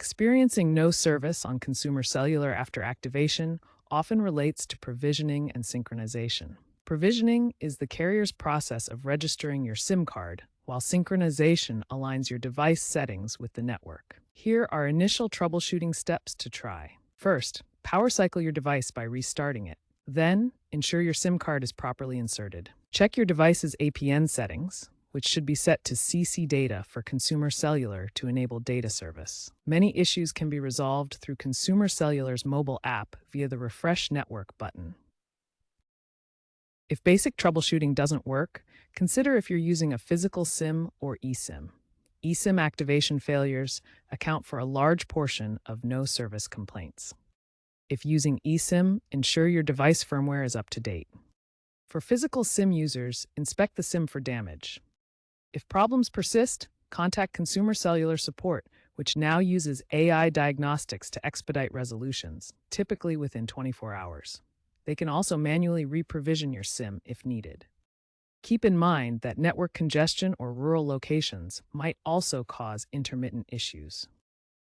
Experiencing no service on Consumer Cellular after activation often relates to provisioning and synchronization. Provisioning is the carrier's process of registering your SIM card, while synchronization aligns your device settings with the network. Here are initial troubleshooting steps to try. First, power cycle your device by restarting it. Then, ensure your SIM card is properly inserted. Check your device's APN settings, which should be set to CC data for Consumer Cellular to enable data service. Many issues can be resolved through Consumer Cellular's mobile app via the Refresh Network button. If basic troubleshooting doesn't work, consider if you're using a physical SIM or eSIM. eSIM activation failures account for a large portion of no service complaints. If using eSIM, ensure your device firmware is up to date. For physical SIM users, inspect the SIM for damage. If problems persist, contact Consumer Cellular support, which now uses AI diagnostics to expedite resolutions, typically within 24 hours. They can also manually reprovision your SIM if needed. Keep in mind that network congestion or rural locations might also cause intermittent issues.